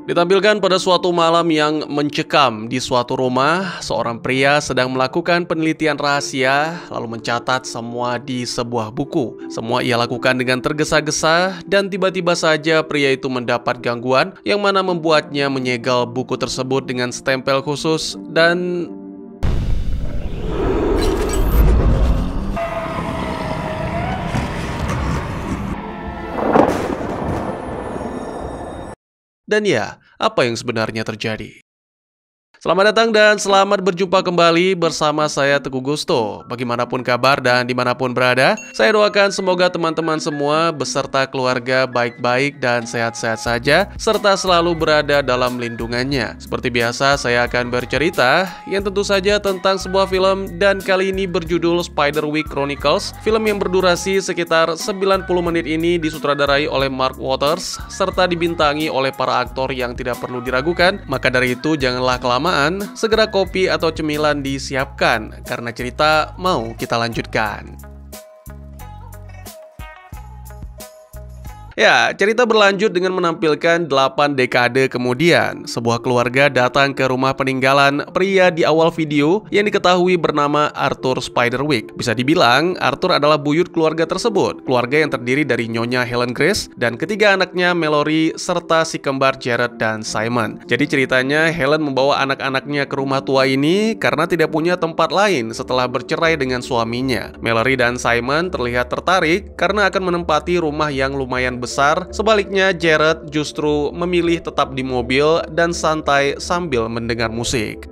Ditampilkan pada suatu malam yang mencekam di suatu rumah, seorang pria sedang melakukan penelitian rahasia lalu mencatat semua di sebuah buku. Semua ia lakukan dengan tergesa-gesa dan tiba-tiba saja pria itu mendapat gangguan yang mana membuatnya menyegel buku tersebut dengan stempel khusus dan ya, apa yang sebenarnya terjadi? Selamat datang dan selamat berjumpa kembali bersama saya Teguh Gusto. Bagaimanapun kabar dan dimanapun berada, saya doakan semoga teman-teman semua beserta keluarga baik-baik dan sehat-sehat saja, serta selalu berada dalam lindungannya. Seperti biasa, saya akan bercerita yang tentu saja tentang sebuah film dan kali ini berjudul Spiderwick Chronicles. Film yang berdurasi sekitar 90 menit ini disutradarai oleh Mark Waters serta dibintangi oleh para aktor yang tidak perlu diragukan. Maka dari itu janganlah kelamaan, segera kopi atau cemilan disiapkan karena cerita mau kita lanjutkan. Ya, cerita berlanjut dengan menampilkan 8 dekade kemudian. Sebuah keluarga datang ke rumah peninggalan pria di awal video yang diketahui bernama Arthur Spiderwick. Bisa dibilang, Arthur adalah buyut keluarga tersebut. Keluarga yang terdiri dari Nyonya Helen Grace dan ketiga anaknya Mallory serta si kembar Jared dan Simon. Jadi ceritanya Helen membawa anak-anaknya ke rumah tua ini karena tidak punya tempat lain setelah bercerai dengan suaminya. Mallory dan Simon terlihat tertarik karena akan menempati rumah yang lumayan besar. Sebaliknya, Jared justru memilih tetap di mobil dan santai sambil mendengar musik.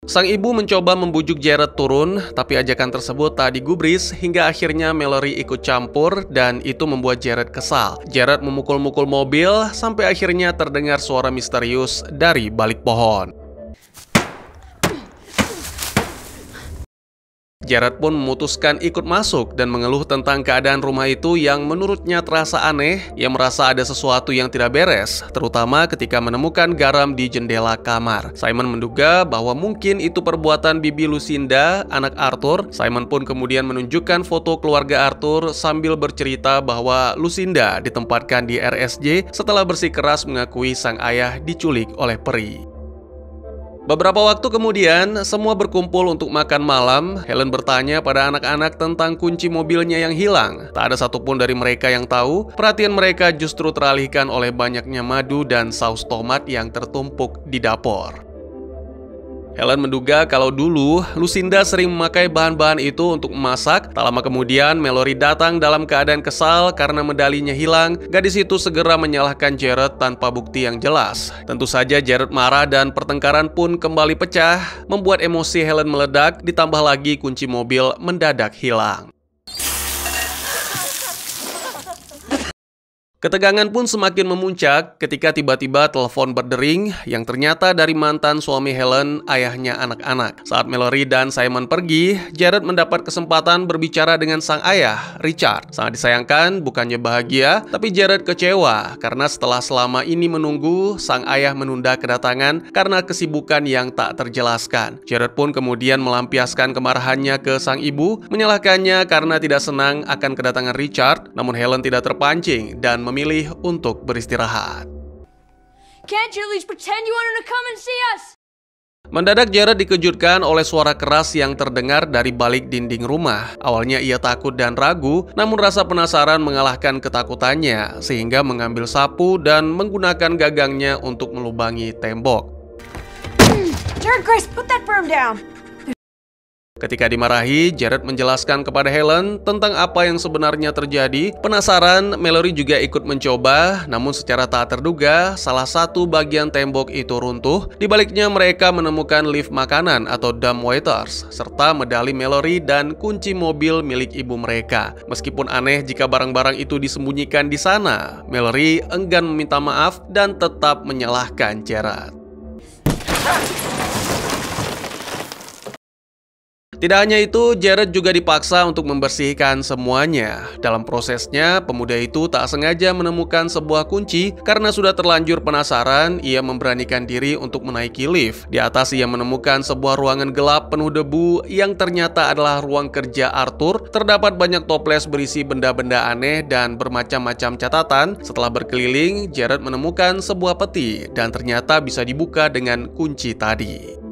Sang ibu mencoba membujuk Jared turun, tapi ajakan tersebut tak digubris hingga akhirnya Mallory ikut campur dan itu membuat Jared kesal. Jared memukul-mukul mobil sampai akhirnya terdengar suara misterius dari balik pohon. Jared pun memutuskan ikut masuk dan mengeluh tentang keadaan rumah itu yang menurutnya terasa aneh. Ia merasa ada sesuatu yang tidak beres, terutama ketika menemukan garam di jendela kamar. Simon menduga bahwa mungkin itu perbuatan bibi Lucinda, anak Arthur. Simon pun kemudian menunjukkan foto keluarga Arthur sambil bercerita bahwa Lucinda ditempatkan di RSJ setelah bersikeras mengakui sang ayah diculik oleh peri. Beberapa waktu kemudian, semua berkumpul untuk makan malam. Helen bertanya pada anak-anak tentang kunci mobilnya yang hilang. Tak ada satupun dari mereka yang tahu. Perhatian mereka justru teralihkan oleh banyaknya madu dan saus tomat yang tertumpuk di dapur. Helen menduga kalau dulu Lucinda sering memakai bahan-bahan itu untuk memasak. Tak lama kemudian, Mallory datang dalam keadaan kesal karena medalinya hilang. Gadis itu segera menyalahkan Jared tanpa bukti yang jelas. Tentu saja Jared marah dan pertengkaran pun kembali pecah, membuat emosi Helen meledak, ditambah lagi kunci mobil mendadak hilang. Ketegangan pun semakin memuncak ketika tiba-tiba telepon berdering yang ternyata dari mantan suami Helen, ayahnya anak-anak. Saat Mallory dan Simon pergi, Jared mendapat kesempatan berbicara dengan sang ayah, Richard. Sangat disayangkan, bukannya bahagia, tapi Jared kecewa karena setelah selama ini menunggu, sang ayah menunda kedatangan karena kesibukan yang tak terjelaskan. Jared pun kemudian melampiaskan kemarahannya ke sang ibu, menyalahkannya karena tidak senang akan kedatangan Richard, namun Helen tidak terpancing dan memilih untuk beristirahat. Can't you at least pretend you wanted to come and see us? Mendadak Jared dikejutkan oleh suara keras yang terdengar dari balik dinding rumah. Awalnya ia takut dan ragu, namun rasa penasaran mengalahkan ketakutannya, sehingga mengambil sapu dan menggunakan gagangnya untuk melubangi tembok. Jared, Grace, put that broom down. Ketika dimarahi, Jared menjelaskan kepada Helen tentang apa yang sebenarnya terjadi. Penasaran, Mallory juga ikut mencoba, namun secara tak terduga, salah satu bagian tembok itu runtuh. Di baliknya mereka menemukan lift makanan atau dumb waiters, serta medali Mallory dan kunci mobil milik ibu mereka. Meskipun aneh jika barang-barang itu disembunyikan di sana, Mallory enggan meminta maaf dan tetap menyalahkan Jared. Tidak hanya itu, Jared juga dipaksa untuk membersihkan semuanya. Dalam prosesnya, pemuda itu tak sengaja menemukan sebuah kunci. Karena sudah terlanjur penasaran, ia memberanikan diri untuk menaiki lift. Di atas ia menemukan sebuah ruangan gelap penuh debu yang ternyata adalah ruang kerja Arthur. Terdapat banyak toples berisi benda-benda aneh dan bermacam-macam catatan. Setelah berkeliling, Jared menemukan sebuah peti dan ternyata bisa dibuka dengan kunci tadi.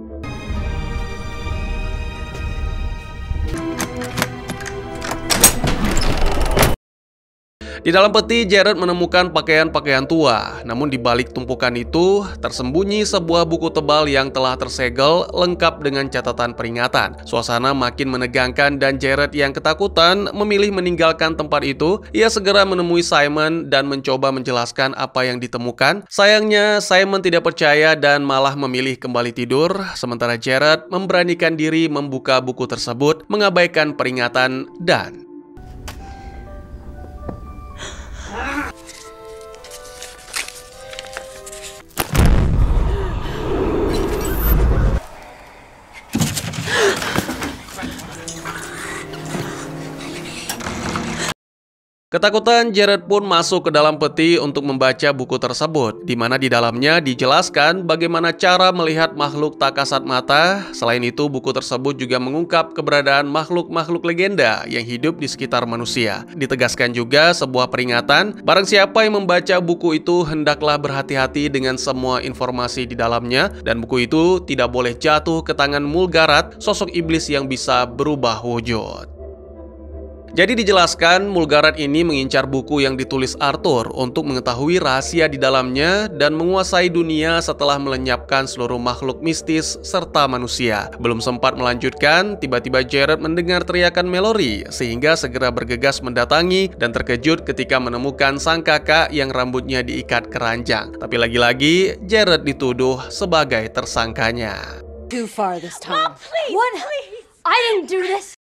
Di dalam peti, Jared menemukan pakaian-pakaian tua. Namun di balik tumpukan itu, tersembunyi sebuah buku tebal yang telah tersegel lengkap dengan catatan peringatan. Suasana makin menegangkan dan Jared yang ketakutan memilih meninggalkan tempat itu. Ia segera menemui Simon dan mencoba menjelaskan apa yang ditemukan. Sayangnya, Simon tidak percaya dan malah memilih kembali tidur. Sementara Jared memberanikan diri membuka buku tersebut, mengabaikan peringatan dan... Ketakutan, Jared pun masuk ke dalam peti untuk membaca buku tersebut, di mana di dalamnya dijelaskan bagaimana cara melihat makhluk tak kasat mata. Selain itu, buku tersebut juga mengungkap keberadaan makhluk-makhluk legenda yang hidup di sekitar manusia. Ditegaskan juga sebuah peringatan, barang siapa yang membaca buku itu hendaklah berhati-hati dengan semua informasi di dalamnya, dan buku itu tidak boleh jatuh ke tangan Mulgarat, sosok iblis yang bisa berubah wujud. Jadi dijelaskan, Mulgarat ini mengincar buku yang ditulis Arthur untuk mengetahui rahasia di dalamnya dan menguasai dunia setelah melenyapkan seluruh makhluk mistis serta manusia. Belum sempat melanjutkan, tiba-tiba Jared mendengar teriakan Mallory sehingga segera bergegas mendatangi dan terkejut ketika menemukan sang kakak yang rambutnya diikat keranjang. Tapi lagi-lagi, Jared dituduh sebagai tersangkanya. Too far this time. Mom, please, what? Please. I didn't do this.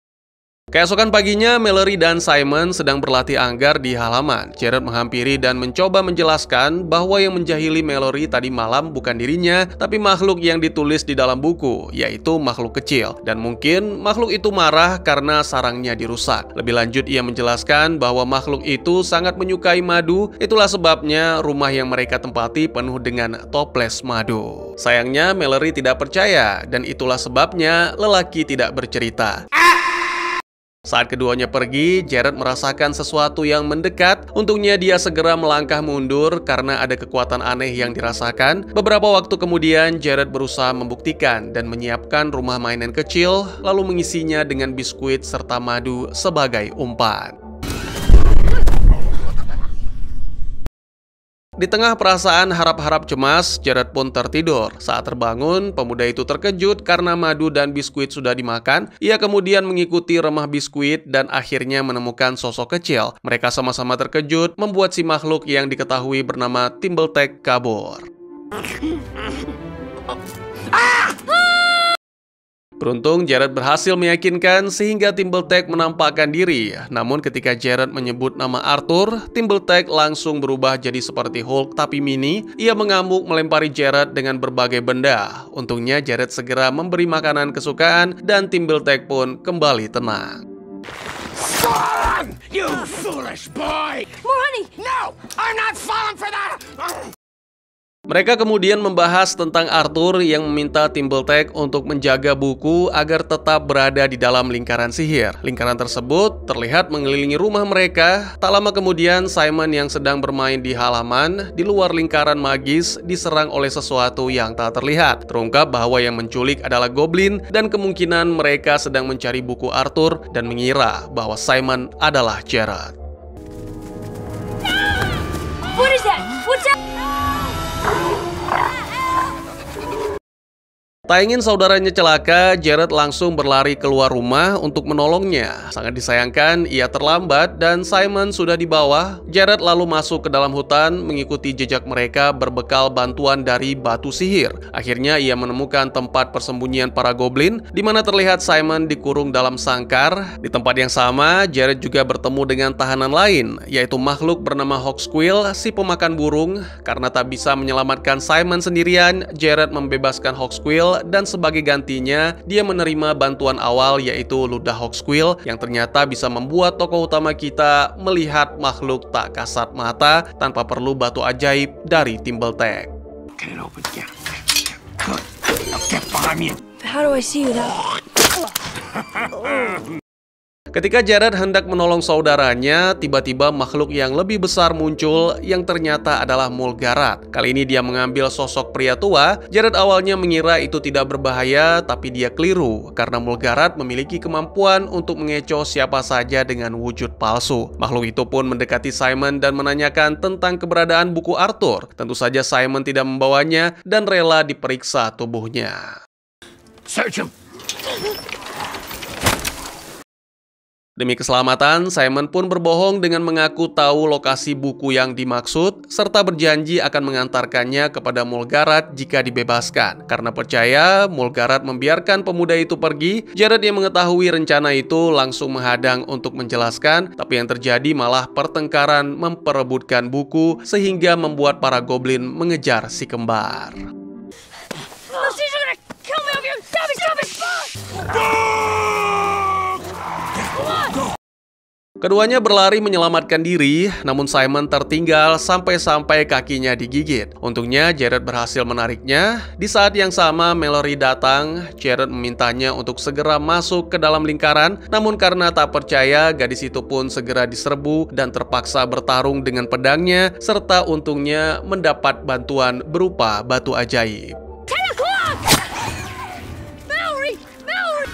Keesokan paginya, Mallory dan Simon sedang berlatih anggar di halaman. Jared menghampiri dan mencoba menjelaskan bahwa yang menjahili Mallory tadi malam bukan dirinya, tapi makhluk yang ditulis di dalam buku, yaitu makhluk kecil. Dan mungkin makhluk itu marah karena sarangnya dirusak. Lebih lanjut, ia menjelaskan bahwa makhluk itu sangat menyukai madu. Itulah sebabnya rumah yang mereka tempati penuh dengan toples madu. Sayangnya, Mallory tidak percaya, dan itulah sebabnya lelaki tidak bercerita. Saat keduanya pergi, Jared merasakan sesuatu yang mendekat. Untungnya dia segera melangkah mundur karena ada kekuatan aneh yang dirasakan. Beberapa waktu kemudian, Jared berusaha membuktikan dan menyiapkan rumah mainan kecil, lalu mengisinya dengan biskuit serta madu sebagai umpan. Di tengah perasaan harap-harap cemas, Jared pun tertidur. Saat terbangun, pemuda itu terkejut karena madu dan biskuit sudah dimakan. Ia kemudian mengikuti remah biskuit dan akhirnya menemukan sosok kecil. Mereka sama-sama terkejut, membuat si makhluk yang diketahui bernama Thimbletack kabur. Beruntung, Jared berhasil meyakinkan sehingga Thimbletack menampakkan diri. Namun ketika Jared menyebut nama Arthur, Thimbletack langsung berubah jadi seperti Hulk tapi mini. Ia mengamuk melempari Jared dengan berbagai benda. Untungnya Jared segera memberi makanan kesukaan dan Thimbletack pun kembali tenang. Son! You foolish boy! More honey! No! I'm not falling for that! Mereka kemudian membahas tentang Arthur yang meminta Thimbletack untuk menjaga buku agar tetap berada di dalam lingkaran sihir. Lingkaran tersebut terlihat mengelilingi rumah mereka. Tak lama kemudian, Simon yang sedang bermain di halaman di luar lingkaran magis diserang oleh sesuatu yang tak terlihat. Terungkap bahwa yang menculik adalah goblin dan kemungkinan mereka sedang mencari buku Arthur dan mengira bahwa Simon adalah Jared. What is that? What's that? Tak ingin saudaranya celaka, Jared langsung berlari keluar rumah untuk menolongnya. Sangat disayangkan, ia terlambat dan Simon sudah di bawah. Jared lalu masuk ke dalam hutan, mengikuti jejak mereka berbekal bantuan dari batu sihir. Akhirnya ia menemukan tempat persembunyian para goblin, di mana terlihat Simon dikurung dalam sangkar. Di tempat yang sama, Jared juga bertemu dengan tahanan lain, yaitu makhluk bernama Hawksquill, si pemakan burung. Karena tak bisa menyelamatkan Simon sendirian, Jared membebaskan Hawksquill Squirrel dan sebagai gantinya dia menerima bantuan awal yaitu Ludahawk Squirrel yang ternyata bisa membuat tokoh utama kita melihat makhluk tak kasat mata tanpa perlu batu ajaib dari Timbertech. Get it open. Yeah. Good. Now get behind me. How do I see you now? Ketika Jared hendak menolong saudaranya, tiba-tiba makhluk yang lebih besar muncul yang ternyata adalah Mulgarath. Kali ini dia mengambil sosok pria tua. Jared awalnya mengira itu tidak berbahaya, tapi dia keliru karena Mulgarath memiliki kemampuan untuk mengecoh siapa saja dengan wujud palsu. Makhluk itu pun mendekati Simon dan menanyakan tentang keberadaan buku Arthur. Tentu saja Simon tidak membawanya dan rela diperiksa tubuhnya. Search him. Demi keselamatan, Simon pun berbohong dengan mengaku tahu lokasi buku yang dimaksud, serta berjanji akan mengantarkannya kepada Mulgarath jika dibebaskan. Karena percaya Mulgarath membiarkan pemuda itu pergi, Jared yang mengetahui rencana itu langsung menghadang untuk menjelaskan, tapi yang terjadi malah pertengkaran memperebutkan buku, sehingga membuat para goblin mengejar si kembar. Those things are gonna kill me up here! Stop it! Stop it! Keduanya berlari menyelamatkan diri, namun Simon tertinggal sampai-sampai kakinya digigit. Untungnya Jared berhasil menariknya. Di saat yang sama Mallory datang, Jared memintanya untuk segera masuk ke dalam lingkaran, namun karena tak percaya, gadis itu pun segera diserbu dan terpaksa bertarung dengan pedangnya, serta untungnya mendapat bantuan berupa batu ajaib. 10 o'clock! Mallory! Mallory!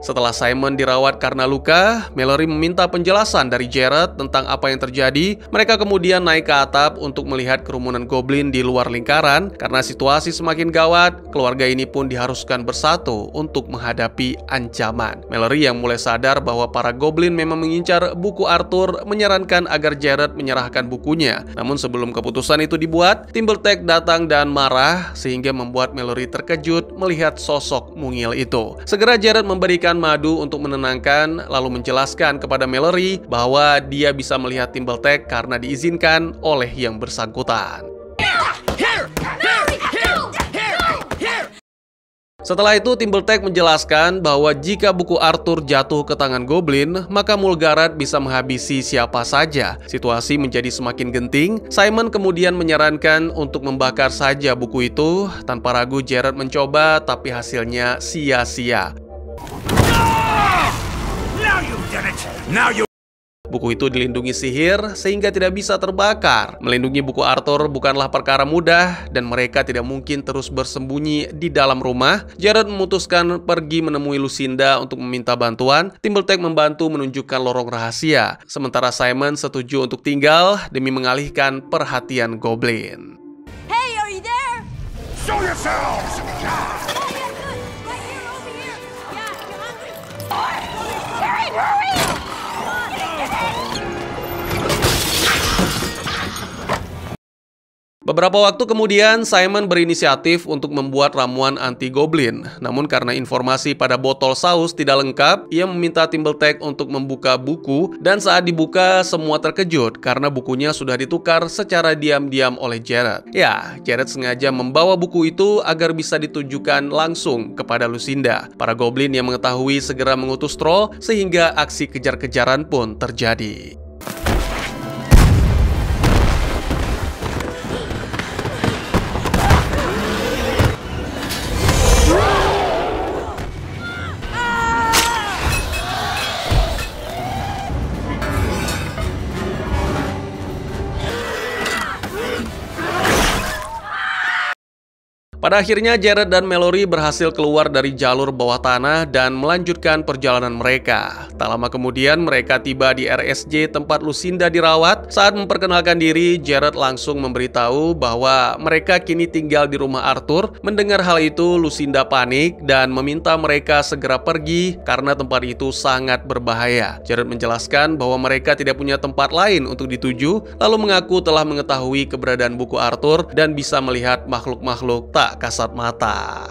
Setelah Simon dirawat karena luka, Mallory meminta penjelasan dari Jared tentang apa yang terjadi. Mereka kemudian naik ke atap untuk melihat kerumunan goblin di luar lingkaran. Karena situasi semakin gawat, keluarga ini pun diharuskan bersatu untuk menghadapi ancaman. Mallory yang mulai sadar bahwa para goblin memang mengincar buku Arthur menyarankan agar Jared menyerahkan bukunya. Namun sebelum keputusan itu dibuat, Timbertech datang dan marah sehingga membuat Mallory terkejut melihat sosok mungil itu. Segera Jared memberikan madu untuk menenangkan, lalu menjelaskan kepada Mallory bahwa dia bisa melihat Timbertech karena diizinkan oleh yang bersangkutan. Setelah itu, Timbertech menjelaskan bahwa jika buku Arthur jatuh ke tangan goblin, maka Mulgarath bisa menghabisi siapa saja. Situasi menjadi semakin genting. Simon kemudian menyarankan untuk membakar saja buku itu. Tanpa ragu, Jared mencoba, tapi hasilnya sia-sia. Buku itu dilindungi sihir sehingga tidak bisa terbakar. Melindungi buku Arthur bukanlah perkara mudah dan mereka tidak mungkin terus bersembunyi di dalam rumah. Jared memutuskan pergi menemui Lucinda untuk meminta bantuan. Timbertech membantu menunjukkan lorong rahasia. Sementara Simon setuju untuk tinggal demi mengalihkan perhatian goblin. Hey, are you there? Show yourselves! Oh, yeah, good. Right here, over here. Yeah, you hungry? Hurry, hurry! Beberapa waktu kemudian, Simon berinisiatif untuk membuat ramuan anti-goblin. Namun karena informasi pada botol saus tidak lengkap, ia meminta Timbertech untuk membuka buku. Dan saat dibuka, semua terkejut karena bukunya sudah ditukar secara diam-diam oleh Jared. Ya, Jared sengaja membawa buku itu agar bisa ditujukan langsung kepada Lucinda. Para goblin yang mengetahui segera mengutus troll sehingga aksi kejar-kejaran pun terjadi. Pada akhirnya Jared dan Mallory berhasil keluar dari jalur bawah tanah dan melanjutkan perjalanan mereka. Tak lama kemudian mereka tiba di RSJ tempat Lucinda dirawat. Saat memperkenalkan diri, Jared langsung memberitahu bahwa mereka kini tinggal di rumah Arthur. Mendengar hal itu, Lucinda panik dan meminta mereka segera pergi karena tempat itu sangat berbahaya. Jared menjelaskan bahwa mereka tidak punya tempat lain untuk dituju, lalu mengaku telah mengetahui keberadaan buku Arthur dan bisa melihat makhluk-makhluk tak kasat mata.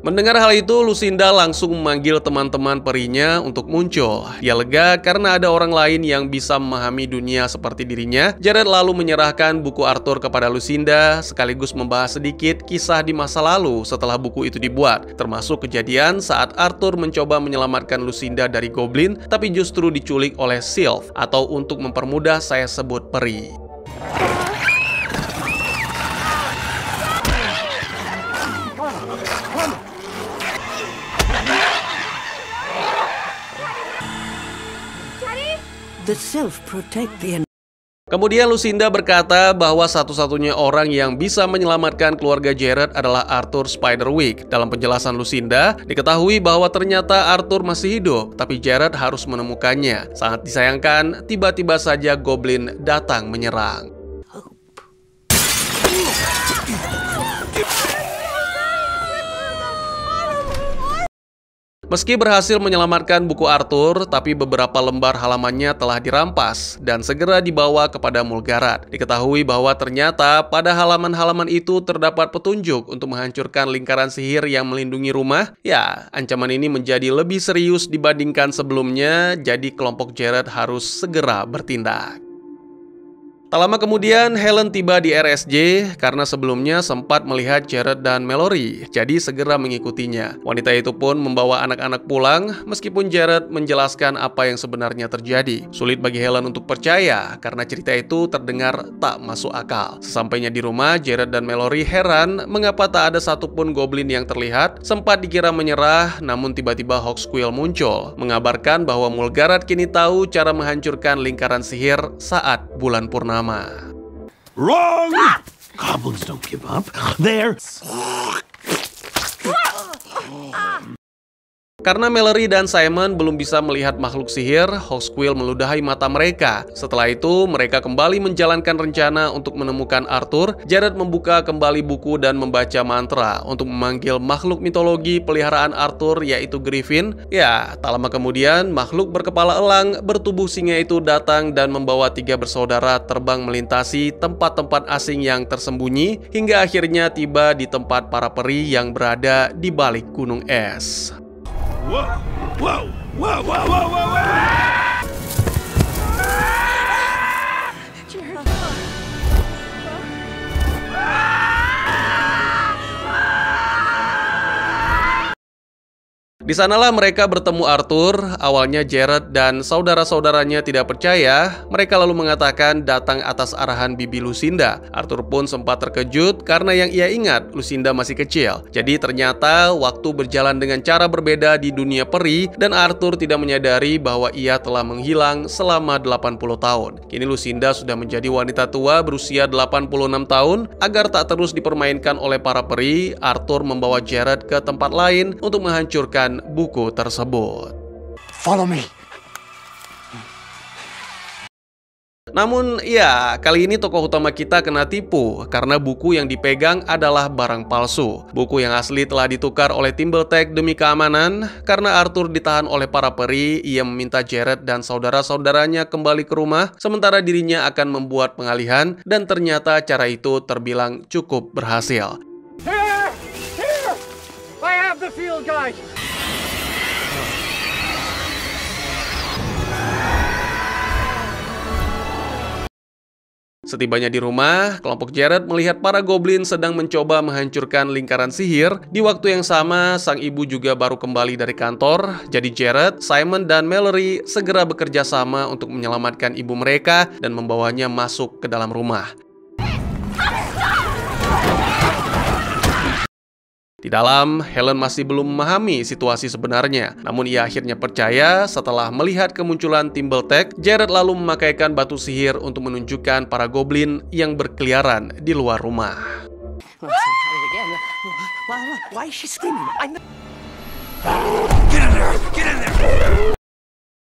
Mendengar hal itu, Lucinda langsung memanggil teman-teman perinya untuk muncul. Ia lega karena ada orang lain yang bisa memahami dunia seperti dirinya. Jared lalu menyerahkan buku Arthur kepada Lucinda, sekaligus membahas sedikit kisah di masa lalu setelah buku itu dibuat, termasuk kejadian saat Arthur mencoba menyelamatkan Lucinda dari goblin, tapi justru diculik oleh Sylph, atau untuk mempermudah saya sebut peri. The Sylph protect the. Kemudian Lucinda berkata bahwa satu-satunya orang yang bisa menyelamatkan keluarga Jared adalah Arthur Spiderwick. Dalam penjelasan Lucinda, diketahui bahwa ternyata Arthur masih hidup, tapi Jared harus menemukannya. Sangat disayangkan, tiba-tiba saja goblin datang menyerang. Meski berhasil menyelamatkan buku Arthur, tapi beberapa lembar halamannya telah dirampas dan segera dibawa kepada Mulgarath. Diketahui bahwa ternyata pada halaman-halaman itu terdapat petunjuk untuk menghancurkan lingkaran sihir yang melindungi rumah. Ya, ancaman ini menjadi lebih serius dibandingkan sebelumnya, jadi kelompok Jared harus segera bertindak. Tak lama kemudian, Helen tiba di RSJ karena sebelumnya sempat melihat Jared dan Mallory, jadi segera mengikutinya. Wanita itu pun membawa anak-anak pulang, meskipun Jared menjelaskan apa yang sebenarnya terjadi. Sulit bagi Helen untuk percaya, karena cerita itu terdengar tak masuk akal. Sesampainya di rumah, Jared dan Mallory heran mengapa tak ada satupun goblin yang terlihat. Sempat dikira menyerah, namun tiba-tiba Hawksquill muncul, mengabarkan bahwa Mulgarath kini tahu cara menghancurkan lingkaran sihir saat bulan purnama. Wrong! Goblins don't give up. They're... Karena Mallory dan Simon belum bisa melihat makhluk sihir, Hawksquill meludahi mata mereka. Setelah itu, mereka kembali menjalankan rencana untuk menemukan Arthur. Jared membuka kembali buku dan membaca mantra untuk memanggil makhluk mitologi peliharaan Arthur, yaitu Griffin. Ya, tak lama kemudian, makhluk berkepala elang bertubuh singa itu datang dan membawa 3 bersaudara terbang melintasi tempat-tempat asing yang tersembunyi, hingga akhirnya tiba di tempat para peri yang berada di balik gunung es. Whoa! Whoa! Whoa! Whoa! Whoa! Whoa! Whoa! Di sanalah mereka bertemu Arthur. Awalnya Jared dan saudara-saudaranya tidak percaya. Mereka lalu mengatakan datang atas arahan bibi Lucinda. Arthur pun sempat terkejut karena yang ia ingat Lucinda masih kecil. Jadi ternyata waktu berjalan dengan cara berbeda di dunia peri dan Arthur tidak menyadari bahwa ia telah menghilang selama 80 tahun. Kini Lucinda sudah menjadi wanita tua berusia 86 tahun. Agar tak terus dipermainkan oleh para peri, Arthur membawa Jared ke tempat lain untuk menghancurkan buku tersebut. Follow me. Namun ya, kali ini tokoh utama kita kena tipu karena buku yang dipegang adalah barang palsu. Buku yang asli telah ditukar oleh Thimbletack demi keamanan. Karena Arthur ditahan oleh para peri, ia meminta Jared dan saudara-saudaranya kembali ke rumah, sementara dirinya akan membuat pengalihan, dan ternyata cara itu terbilang cukup berhasil. Here! Here! I have the field guide! Setibanya di rumah, kelompok Jared melihat para goblin sedang mencoba menghancurkan lingkaran sihir. Di waktu yang sama, sang ibu juga baru kembali dari kantor. Jadi Jared, Simon, dan Mallory segera bekerja sama untuk menyelamatkan ibu mereka dan membawanya masuk ke dalam rumah. Di dalam, Helen masih belum memahami situasi sebenarnya. Namun ia akhirnya percaya setelah melihat kemunculan Thimbletack. Jared lalu memakaikan batu sihir untuk menunjukkan para goblin yang berkeliaran di luar rumah. Why is she screaming? Get in there! Get in there!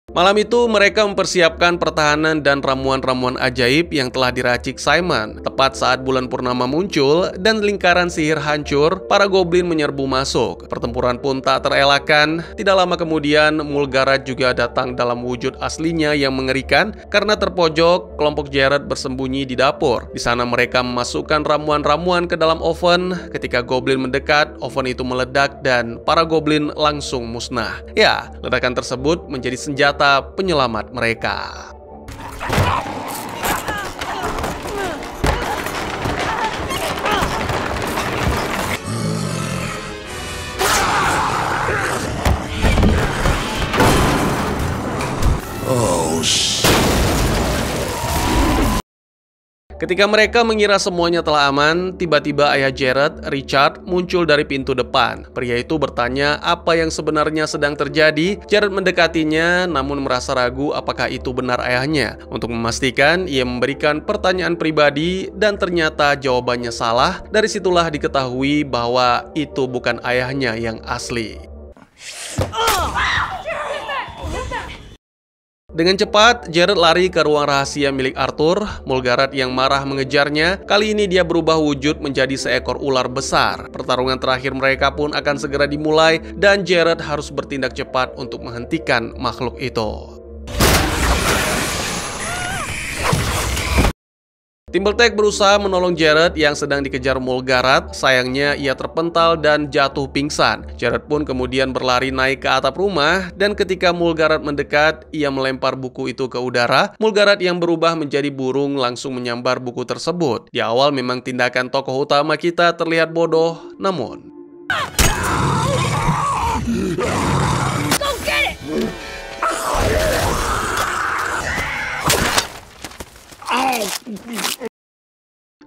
Malam itu mereka mempersiapkan pertahanan dan ramuan-ramuan ajaib yang telah diracik Simon. Tepat saat bulan purnama muncul dan lingkaran sihir hancur, para goblin menyerbu masuk. Pertempuran pun tak terelakkan. Tidak lama kemudian, Mulgarath juga datang dalam wujud aslinya yang mengerikan. Karena terpojok, kelompok Jared bersembunyi di dapur. Di sana mereka memasukkan ramuan-ramuan ke dalam oven. Ketika goblin mendekat, oven itu meledak dan para goblin langsung musnah. Ya, ledakan tersebut menjadi senjata penyelamat mereka. Ketika mereka mengira semuanya telah aman, tiba-tiba ayah Jared, Richard, muncul dari pintu depan. Pria itu bertanya apa yang sebenarnya sedang terjadi. Jared mendekatinya, namun merasa ragu apakah itu benar ayahnya. Untuk memastikan, ia memberikan pertanyaan pribadi dan ternyata jawabannya salah. Dari situlah diketahui bahwa itu bukan ayahnya yang asli. Dengan cepat, Jared lari ke ruang rahasia milik Arthur. Mulgarath yang marah mengejarnya. Kali ini dia berubah wujud menjadi seekor ular besar. Pertarungan terakhir mereka pun akan segera dimulai dan Jared harus bertindak cepat untuk menghentikan makhluk itu. Timbertake berusaha menolong Jared yang sedang dikejar Mulgarath. Sayangnya ia terpental dan jatuh pingsan. Jared pun kemudian berlari naik ke atap rumah dan ketika Mulgarath mendekat, ia melempar buku itu ke udara. Mulgarath yang berubah menjadi burung langsung menyambar buku tersebut. Di awal memang tindakan tokoh utama kita terlihat bodoh, namun Go get it!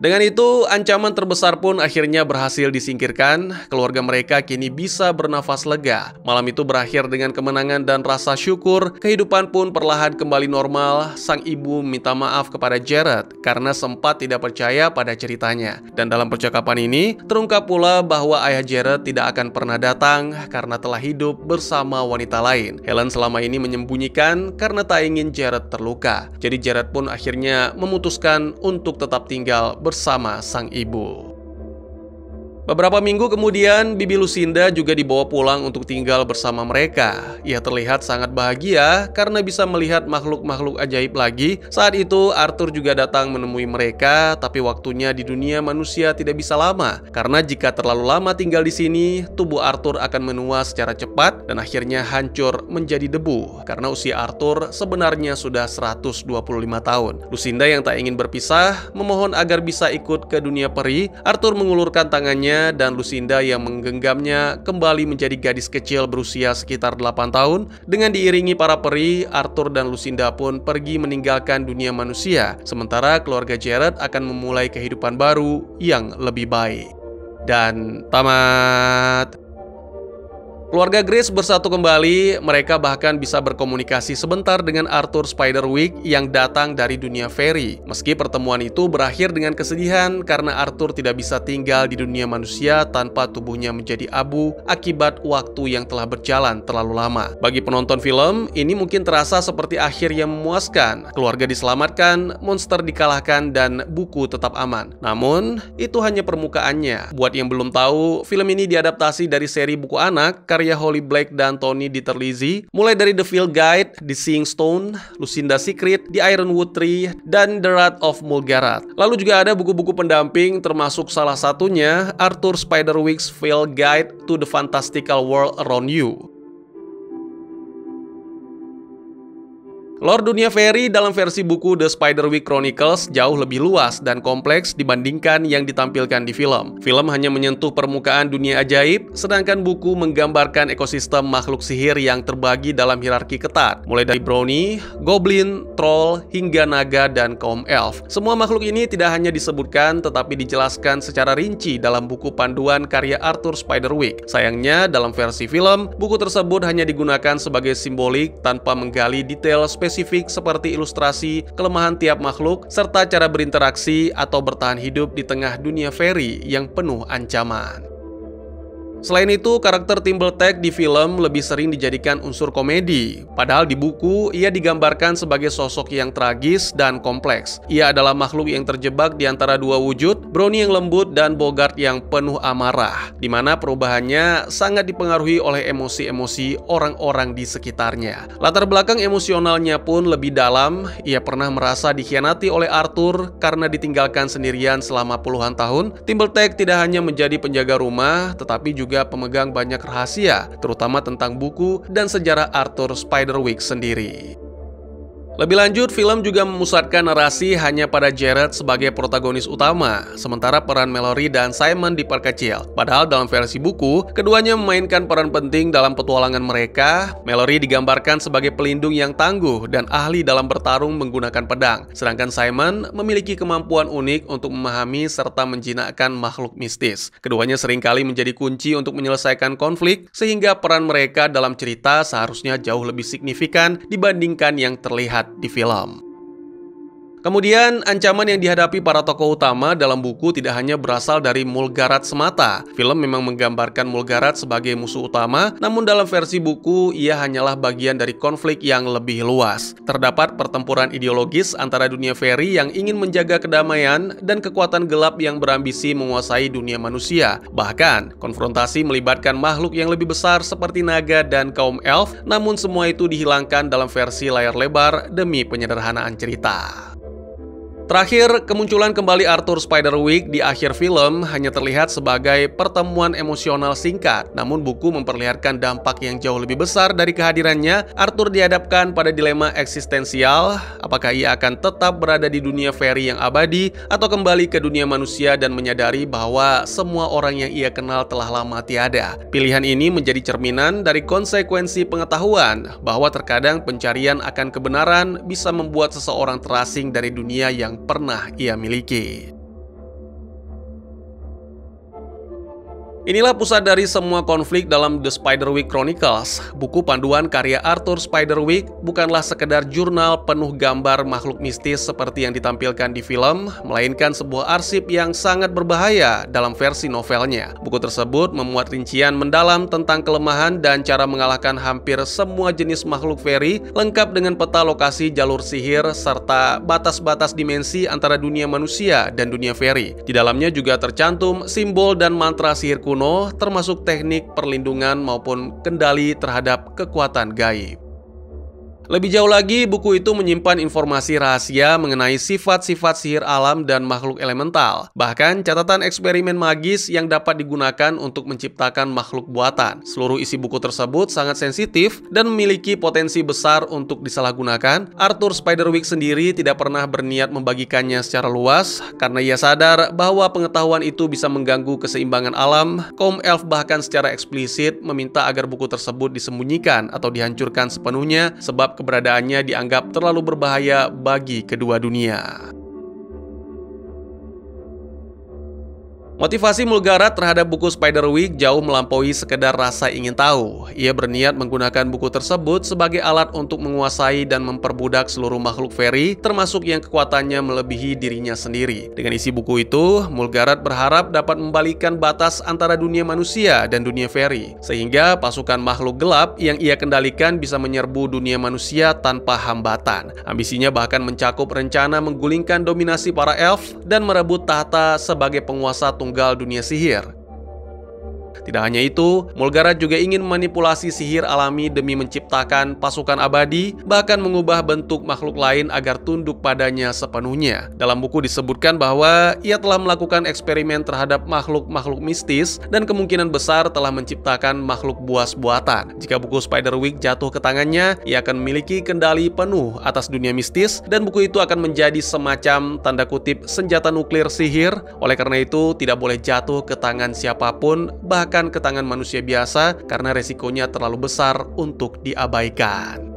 dengan itu, ancaman terbesar pun akhirnya berhasil disingkirkan. Keluarga mereka kini bisa bernafas lega. Malam itu berakhir dengan kemenangan dan rasa syukur. Kehidupan pun perlahan kembali normal. Sang ibu minta maaf kepada Jared karena sempat tidak percaya pada ceritanya. Dan dalam percakapan ini, terungkap pula bahwa ayah Jared tidak akan pernah datang karena telah hidup bersama wanita lain. Helen selama ini menyembunyikan karena tak ingin Jared terluka. Jadi Jared pun akhirnya memutuskan untuk tetap tinggal bersama sang ibu. Beberapa minggu kemudian, Bibi Lucinda juga dibawa pulang untuk tinggal bersama mereka. Ia terlihat sangat bahagia karena bisa melihat makhluk-makhluk ajaib lagi. Saat itu, Arthur juga datang menemui mereka, tapi waktunya di dunia manusia tidak bisa lama. Karena jika terlalu lama tinggal di sini, tubuh Arthur akan menua secara cepat dan akhirnya hancur menjadi debu. Karena usia Arthur sebenarnya sudah 125 tahun. Lucinda yang tak ingin berpisah, memohon agar bisa ikut ke dunia peri. Arthur mengulurkan tangannya dan Lucinda yang menggenggamnya kembali menjadi gadis kecil berusia sekitar 8 tahun. Dengan diiringi para peri, Arthur dan Lucinda pun pergi meninggalkan dunia manusia. Sementara keluarga Jared akan memulai kehidupan baru yang lebih baik. Dan tamat. Keluarga Grace bersatu kembali, mereka bahkan bisa berkomunikasi sebentar dengan Arthur Spiderwick yang datang dari dunia fairy. Meski pertemuan itu berakhir dengan kesedihan karena Arthur tidak bisa tinggal di dunia manusia tanpa tubuhnya menjadi abu akibat waktu yang telah berjalan terlalu lama. Bagi penonton film, ini mungkin terasa seperti akhir yang memuaskan. Keluarga diselamatkan, monster dikalahkan, dan buku tetap aman. Namun, itu hanya permukaannya. Buat yang belum tahu, film ini diadaptasi dari seri buku anak karya Holly Black dan Tony Diterlizzi, mulai dari The Field Guide, The Seeing Stone, Lucinda Secret, The Ironwood Tree, dan The Wrath of Mulgarath. Lalu juga ada buku-buku pendamping, termasuk salah satunya Arthur Spiderwick's Field Guide to the Fantastical World Around You. Lore dunia fairy dalam versi buku The Spiderwick Chronicles jauh lebih luas dan kompleks dibandingkan yang ditampilkan di film. Film hanya menyentuh permukaan dunia ajaib, sedangkan buku menggambarkan ekosistem makhluk sihir yang terbagi dalam hierarki ketat, mulai dari brownie, goblin, troll, hingga naga dan kaum elf. Semua makhluk ini tidak hanya disebutkan, tetapi dijelaskan secara rinci dalam buku panduan karya Arthur Spiderwick. Sayangnya, dalam versi film, buku tersebut hanya digunakan sebagai simbolik tanpa menggali detail spesifik seperti ilustrasi, kelemahan tiap makhluk, serta cara berinteraksi atau bertahan hidup di tengah dunia fairy yang penuh ancaman. Selain itu, karakter Timberlake di film lebih sering dijadikan unsur komedi. Padahal di buku, ia digambarkan sebagai sosok yang tragis dan kompleks. Ia adalah makhluk yang terjebak di antara dua wujud, Brownie yang lembut dan Bogart yang penuh amarah, di mana perubahannya sangat dipengaruhi oleh emosi-emosi orang-orang di sekitarnya. Latar belakang emosionalnya pun lebih dalam. Ia pernah merasa dikhianati oleh Arthur karena ditinggalkan sendirian selama puluhan tahun. Timberlake tidak hanya menjadi penjaga rumah, tetapi juga pemegang banyak rahasia, terutama tentang buku dan sejarah Arthur Spiderwick sendiri. Lebih lanjut, film juga memusatkan narasi hanya pada Jared sebagai protagonis utama, sementara peran Mallory dan Simon diperkecil. Padahal dalam versi buku, keduanya memainkan peran penting dalam petualangan mereka. Mallory digambarkan sebagai pelindung yang tangguh dan ahli dalam bertarung menggunakan pedang, sedangkan Simon memiliki kemampuan unik untuk memahami serta menjinakkan makhluk mistis. Keduanya seringkali menjadi kunci untuk menyelesaikan konflik, sehingga peran mereka dalam cerita seharusnya jauh lebih signifikan dibandingkan yang terlihat di film. Kemudian, ancaman yang dihadapi para tokoh utama dalam buku tidak hanya berasal dari Mulgarat semata. Film memang menggambarkan Mulgarat sebagai musuh utama, namun dalam versi buku, ia hanyalah bagian dari konflik yang lebih luas. Terdapat pertempuran ideologis antara dunia fairy yang ingin menjaga kedamaian dan kekuatan gelap yang berambisi menguasai dunia manusia. Bahkan, konfrontasi melibatkan makhluk yang lebih besar seperti naga dan kaum elf, namun semua itu dihilangkan dalam versi layar lebar demi penyederhanaan cerita. Terakhir, kemunculan kembali Arthur Spiderwick di akhir film hanya terlihat sebagai pertemuan emosional singkat. Namun buku memperlihatkan dampak yang jauh lebih besar dari kehadirannya. Arthur dihadapkan pada dilema eksistensial, apakah ia akan tetap berada di dunia fairy yang abadi atau kembali ke dunia manusia dan menyadari bahwa semua orang yang ia kenal telah lama tiada. Pilihan ini menjadi cerminan dari konsekuensi pengetahuan bahwa terkadang pencarian akan kebenaran bisa membuat seseorang terasing dari dunia yang pernah ia miliki. Inilah pusat dari semua konflik dalam The Spiderwick Chronicles. Buku panduan karya Arthur Spiderwick bukanlah sekedar jurnal penuh gambar makhluk mistis seperti yang ditampilkan di film, melainkan sebuah arsip yang sangat berbahaya dalam versi novelnya. Buku tersebut memuat rincian mendalam tentang kelemahan dan cara mengalahkan hampir semua jenis makhluk fairy, lengkap dengan peta lokasi jalur sihir serta batas-batas dimensi antara dunia manusia dan dunia fairy. Di dalamnya juga tercantum simbol dan mantra sihir kuno, termasuk teknik perlindungan maupun kendali terhadap kekuatan gaib. Lebih jauh lagi, buku itu menyimpan informasi rahasia mengenai sifat-sifat sihir alam dan makhluk elemental. Bahkan catatan eksperimen magis yang dapat digunakan untuk menciptakan makhluk buatan. Seluruh isi buku tersebut sangat sensitif dan memiliki potensi besar untuk disalahgunakan. Arthur Spiderwick sendiri tidak pernah berniat membagikannya secara luas karena ia sadar bahwa pengetahuan itu bisa mengganggu keseimbangan alam. Kaum elf bahkan secara eksplisit meminta agar buku tersebut disembunyikan atau dihancurkan sepenuhnya sebab keberadaannya dianggap terlalu berbahaya bagi kedua dunia. Motivasi Mulgarat terhadap buku Spiderwick jauh melampaui sekedar rasa ingin tahu. Ia berniat menggunakan buku tersebut sebagai alat untuk menguasai dan memperbudak seluruh makhluk fairy, termasuk yang kekuatannya melebihi dirinya sendiri. Dengan isi buku itu, Mulgarat berharap dapat membalikan batas antara dunia manusia dan dunia fairy, sehingga pasukan makhluk gelap yang ia kendalikan bisa menyerbu dunia manusia tanpa hambatan. Ambisinya bahkan mencakup rencana menggulingkan dominasi para elf dan merebut tahta sebagai penguasa tunggal dunia sihir. Tidak hanya itu, Mulgarat juga ingin memanipulasi sihir alami demi menciptakan pasukan abadi, bahkan mengubah bentuk makhluk lain agar tunduk padanya sepenuhnya. Dalam buku disebutkan bahwa ia telah melakukan eksperimen terhadap makhluk-makhluk mistis dan kemungkinan besar telah menciptakan makhluk buas buatan. Jika buku Spiderwick jatuh ke tangannya, ia akan memiliki kendali penuh atas dunia mistis dan buku itu akan menjadi semacam tanda kutip senjata nuklir sihir. Oleh karena itu, tidak boleh jatuh ke tangan siapapun, bahkan ke tangan manusia biasa karena resikonya terlalu besar untuk diabaikan.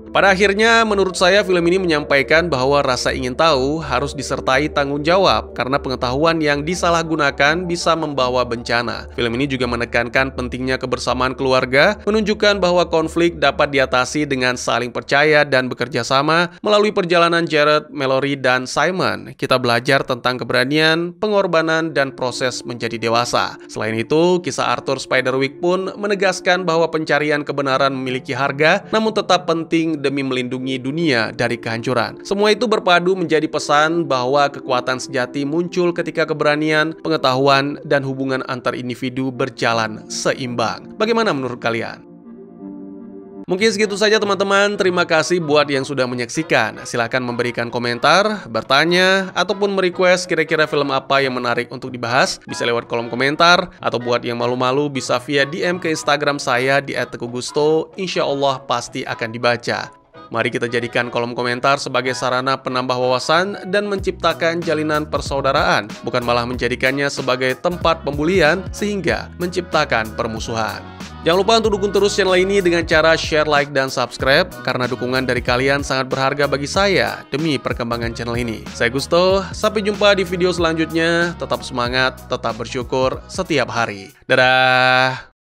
Pada akhirnya, menurut saya film ini menyampaikan bahwa rasa ingin tahu harus disertai tanggung jawab karena pengetahuan yang disalahgunakan bisa membawa bencana. Film ini juga menekankan pentingnya kebersamaan keluarga, menunjukkan bahwa konflik dapat diatasi dengan saling percaya dan bekerja sama. Melalui perjalanan Jared, Mallory, dan Simon, kita belajar tentang keberanian, pengorbanan, dan proses menjadi dewasa. Selain itu, kisah Arthur Spiderwick pun menegaskan bahwa pencarian kebenaran memiliki harga, namun tetap penting demi melindungi dunia dari kehancuran. Semua itu berpadu menjadi pesan bahwa kekuatan sejati muncul ketika keberanian, pengetahuan, dan hubungan antar individu berjalan seimbang. Bagaimana menurut kalian? Mungkin segitu saja teman-teman, terima kasih buat yang sudah menyaksikan. Silahkan memberikan komentar, bertanya, ataupun merequest kira-kira film apa yang menarik untuk dibahas. Bisa lewat kolom komentar, atau buat yang malu-malu bisa via DM ke Instagram saya di @teguhgusto. Insya Allah pasti akan dibaca. Mari kita jadikan kolom komentar sebagai sarana penambah wawasan dan menciptakan jalinan persaudaraan, bukan malah menjadikannya sebagai tempat pembulian sehingga menciptakan permusuhan. Jangan lupa untuk dukung terus channel ini dengan cara share, like, dan subscribe, karena dukungan dari kalian sangat berharga bagi saya demi perkembangan channel ini. Saya Gusto, sampai jumpa di video selanjutnya. Tetap semangat, tetap bersyukur setiap hari. Dadah!